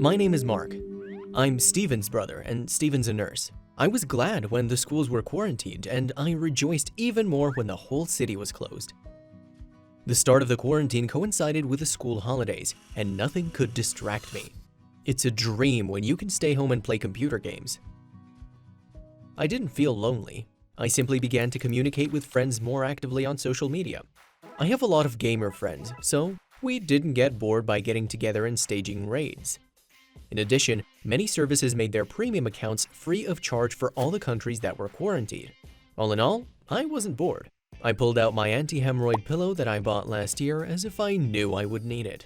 My name is Mark. I'm Steven's brother, and Steven's a nurse. I was glad when the schools were quarantined, and I rejoiced even more when the whole city was closed. The start of the quarantine coincided with the school holidays, and nothing could distract me. It's a dream when you can stay home and play computer games. I didn't feel lonely. I simply began to communicate with friends more actively on social media. I have a lot of gamer friends, so we didn't get bored by getting together and staging raids. In addition, many services made their premium accounts free of charge for all the countries that were quarantined. All in all, I wasn't bored. I pulled out my anti-hemorrhoid pillow that I bought last year as if I knew I would need it.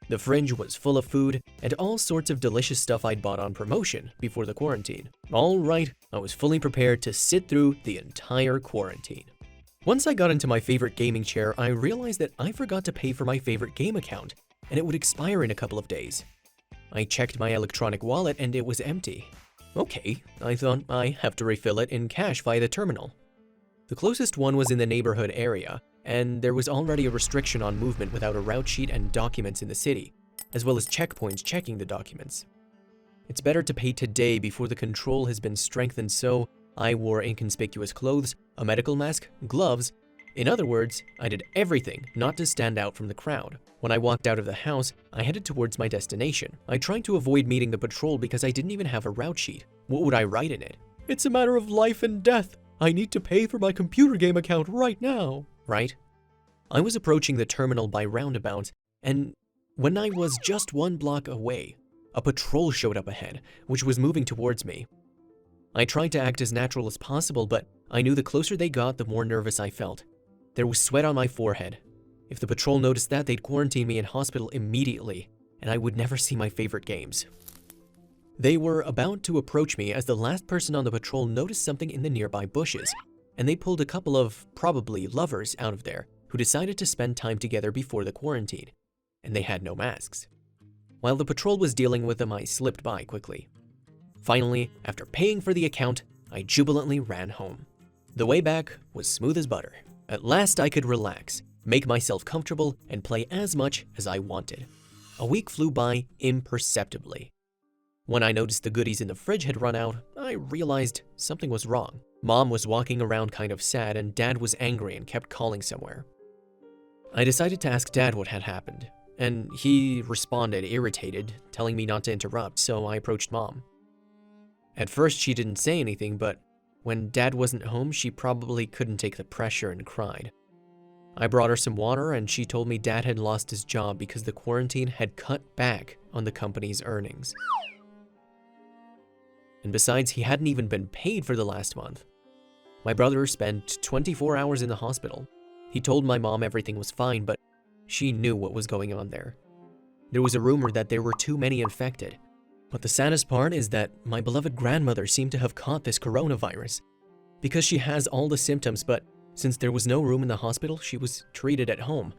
The fridge was full of food and all sorts of delicious stuff I'd bought on promotion before the quarantine. All right, I was fully prepared to sit through the entire quarantine. Once I got into my favorite gaming chair, I realized that I forgot to pay for my favorite game account, and it would expire in a couple of days. I checked my electronic wallet and it was empty. Okay, I thought I have to refill it in cash via the terminal. The closest one was in the neighborhood area, and there was already a restriction on movement without a route sheet and documents in the city, as well as checkpoints checking the documents. It's better to pay today before the control has been strengthened, so I wore inconspicuous clothes, a medical mask, gloves. In other words, I did everything not to stand out from the crowd. When I walked out of the house, I headed towards my destination. I tried to avoid meeting the patrol because I didn't even have a route sheet. What would I write in it? It's a matter of life and death. I need to pay for my computer game account right now. Right? I was approaching the terminal by roundabouts, and when I was just 1 block away, a patrol showed up ahead, which was moving towards me. I tried to act as natural as possible, but I knew the closer they got, the more nervous I felt. There was sweat on my forehead. If the patrol noticed that, they'd quarantine me in hospital immediately, and I would never see my favorite games. They were about to approach me as the last person on the patrol noticed something in the nearby bushes, and they pulled a couple of, probably lovers, out of there who decided to spend time together before the quarantine, and they had no masks. While the patrol was dealing with them, I slipped by quickly. Finally, after paying for the account, I jubilantly ran home. The way back was smooth as butter. At last I could relax, make myself comfortable, and play as much as I wanted. A week flew by imperceptibly. When I noticed the goodies in the fridge had run out, I realized something was wrong. Mom was walking around kind of sad, and Dad was angry and kept calling somewhere. I decided to ask Dad what had happened, and he responded irritated, telling me not to interrupt, so I approached Mom. At first she didn't say anything, but when Dad wasn't home, she probably couldn't take the pressure and cried. I brought her some water, and she told me Dad had lost his job because the quarantine had cut back on the company's earnings. And besides, he hadn't even been paid for the last month. My brother spent 24 hours in the hospital. He told my mom everything was fine, but she knew what was going on there. There was a rumor that there were too many infected. But the saddest part is that my beloved grandmother seemed to have caught this coronavirus. Because she has all the symptoms, but since there was no room in the hospital, she was treated at home.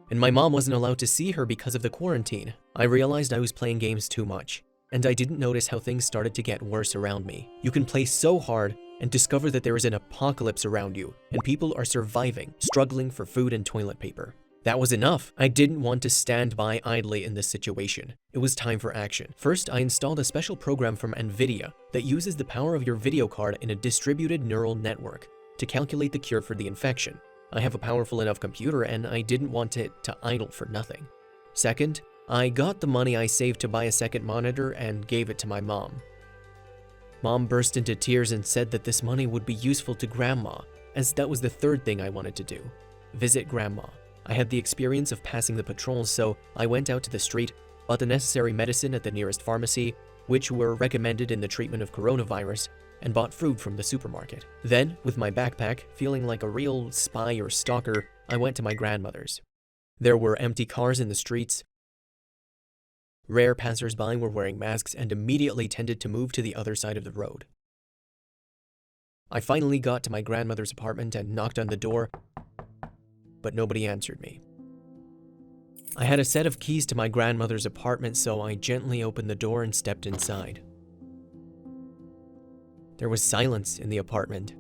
And my mom wasn't allowed to see her because of the quarantine. I realized I was playing games too much, and I didn't notice how things started to get worse around me. You can play so hard and discover that there is an apocalypse around you, and people are surviving, struggling for food and toilet paper. That was enough. I didn't want to stand by idly in this situation. It was time for action. First, I installed a special program from NVIDIA that uses the power of your video card in a distributed neural network to calculate the cure for the infection. I have a powerful enough computer, and I didn't want it to idle for nothing. Second, I got the money I saved to buy a second monitor and gave it to my mom. Mom burst into tears and said that this money would be useful to Grandma, as that was the third thing I wanted to do, visit Grandma. I had the experience of passing the patrols, so I went out to the street, bought the necessary medicine at the nearest pharmacy, which were recommended in the treatment of coronavirus, and bought food from the supermarket. Then, with my backpack, feeling like a real spy or stalker, I went to my grandmother's. There were empty cars in the streets. Rare passers-by were wearing masks and immediately tended to move to the other side of the road. I finally got to my grandmother's apartment and knocked on the door, but nobody answered me. I had a set of keys to my grandmother's apartment, so I gently opened the door and stepped inside. There was silence in the apartment.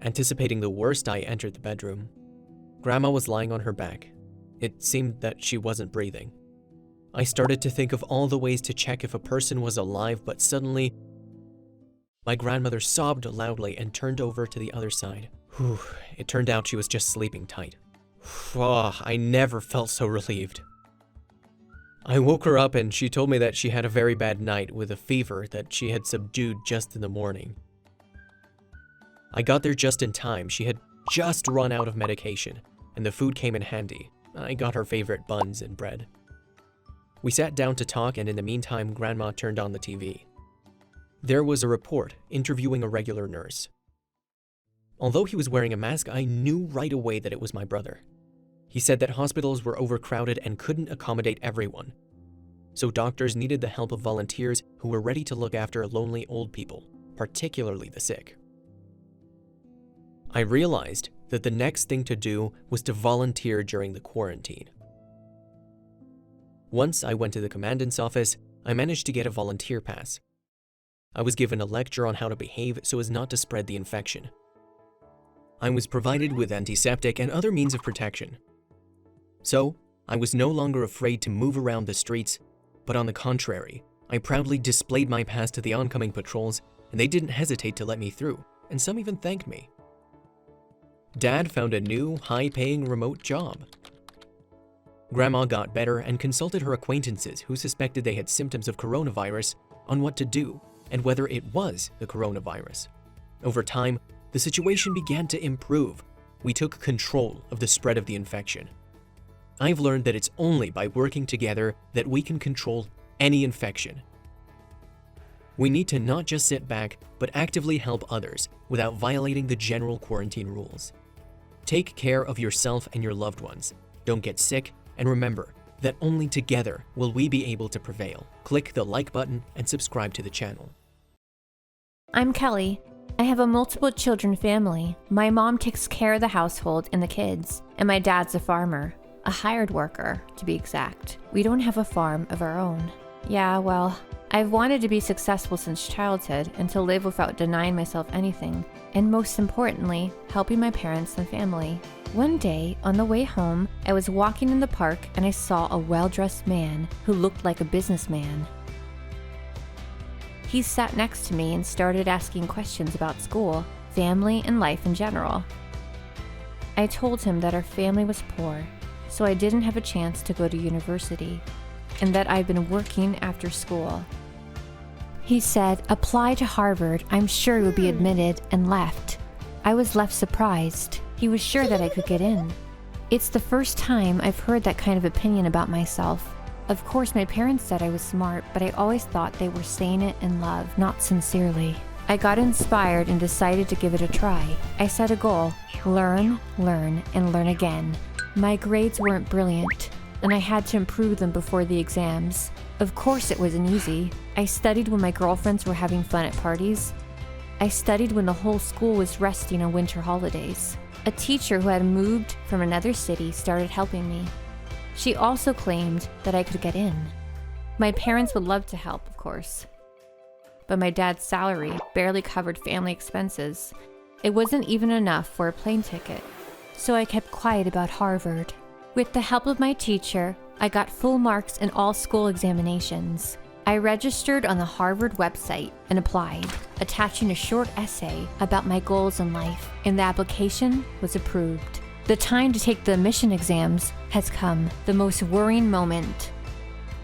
Anticipating the worst, I entered the bedroom. Grandma was lying on her back. It seemed that she wasn't breathing. I started to think of all the ways to check if a person was alive, but suddenly, my grandmother sobbed loudly and turned over to the other side. Whew, it turned out she was just sleeping tight. Oh, I never felt so relieved. I woke her up and she told me that she had a very bad night with a fever that she had subdued just in the morning. I got there just in time. She had just run out of medication, and the food came in handy. I got her favorite buns and bread. We sat down to talk, and in the meantime, Grandma turned on the TV. There was a report interviewing a regular nurse. Although he was wearing a mask, I knew right away that it was my brother. He said that hospitals were overcrowded and couldn't accommodate everyone. So doctors needed the help of volunteers who were ready to look after lonely old people, particularly the sick. I realized that the next thing to do was to volunteer during the quarantine. Once I went to the commandant's office, I managed to get a volunteer pass. I was given a lecture on how to behave so as not to spread the infection. I was provided with antiseptic and other means of protection. So, I was no longer afraid to move around the streets, but on the contrary, I proudly displayed my pass to the oncoming patrols, and they didn't hesitate to let me through, and some even thanked me. Dad found a new, high-paying remote job. Grandma got better and consulted her acquaintances who suspected they had symptoms of coronavirus on what to do and whether it was the coronavirus. Over time, the situation began to improve. We took control of the spread of the infection. I've learned that it's only by working together that we can control any infection. We need to not just sit back, but actively help others without violating the general quarantine rules. Take care of yourself and your loved ones. Don't get sick, and remember that only together will we be able to prevail. Click the like button and subscribe to the channel. I'm Kelly. I have a multiple children family. My mom takes care of the household and the kids, and my dad's a farmer. A hired worker, to be exact. We don't have a farm of our own. Yeah, well, I've wanted to be successful since childhood and to live without denying myself anything, and most importantly, helping my parents and family. One day, on the way home, I was walking in the park and I saw a well-dressed man who looked like a businessman. He sat next to me and started asking questions about school, family, and life in general. I told him that our family was poor, so I didn't have a chance to go to university, and that I'd been working after school. He said, "Apply to Harvard, I'm sure you'll be admitted," and left. I was left surprised. He was sure that I could get in. It's the first time I've heard that kind of opinion about myself. Of course, my parents said I was smart, but I always thought they were saying it in love, not sincerely. I got inspired and decided to give it a try. I set a goal: learn, and learn again. My grades weren't brilliant, and I had to improve them before the exams. Of course, it wasn't easy. I studied when my girlfriends were having fun at parties. I studied when the whole school was resting on winter holidays. A teacher who had moved from another city started helping me. She also claimed that I could get in. My parents would love to help, of course, but my dad's salary barely covered family expenses. It wasn't even enough for a plane ticket, so I kept quiet about Harvard. With the help of my teacher, I got full marks in all school examinations. I registered on the Harvard website and applied, attaching a short essay about my goals in life, and the application was approved. The time to take the admission exams has come, the most worrying moment.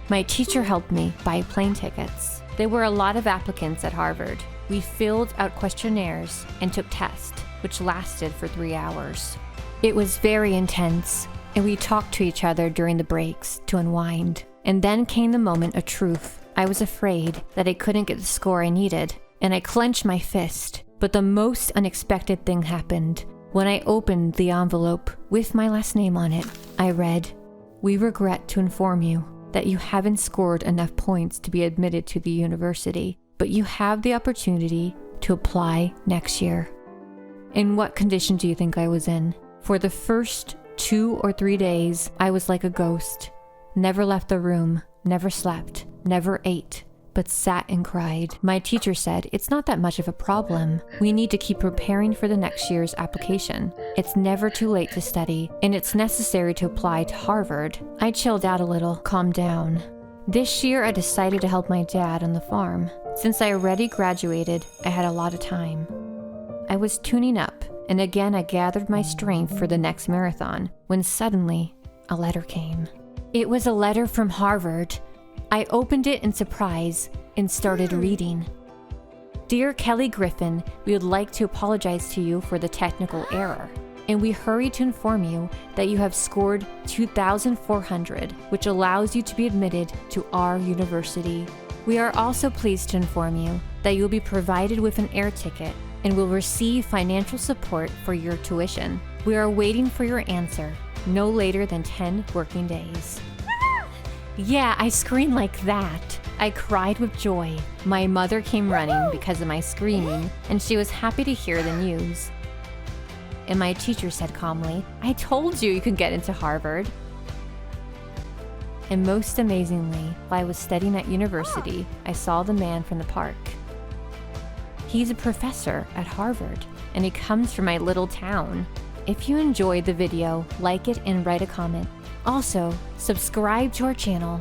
My teacher helped me buy plane tickets. There were a lot of applicants at Harvard. We filled out questionnaires and took tests, which lasted for 3 hours. It was very intense, and we talked to each other during the breaks to unwind. And then came the moment of truth. I was afraid that I couldn't get the score I needed, and I clenched my fist. But the most unexpected thing happened. When I opened the envelope with my last name on it, I read, "We regret to inform you that you haven't scored enough points to be admitted to the university, but you have the opportunity to apply next year." In what condition do you think I was in? For the first 2 or 3 days, I was like a ghost. Never left the room, never slept, never ate, but sat and cried. My teacher said, "It's not that much of a problem. We need to keep preparing for the next year's application. It's never too late to study, and it's necessary to apply to Harvard." I chilled out a little, calmed down. This year, I decided to help my dad on the farm. Since I already graduated, I had a lot of time. I was tuning up, and again I gathered my strength for the next marathon, when suddenly, a letter came. It was a letter from Harvard. I opened it in surprise and started reading. Dear Kelly Griffin, we would like to apologize to you for the technical error, and we hurry to inform you that you have scored 2,400, which allows you to be admitted to our university. We are also pleased to inform you that you will be provided with an air ticket and will receive financial support for your tuition. We are waiting for your answer, no later than 10 working days. Yeah, I screamed like that. I cried with joy. My mother came running because of my screaming, and she was happy to hear the news. And my teacher said calmly, I told you you could get into Harvard. And most amazingly, while I was studying at university, I saw the man from the park. He's a professor at Harvard, and he comes from my little town. If you enjoyed the video, like it and write a comment. Also, subscribe to our channel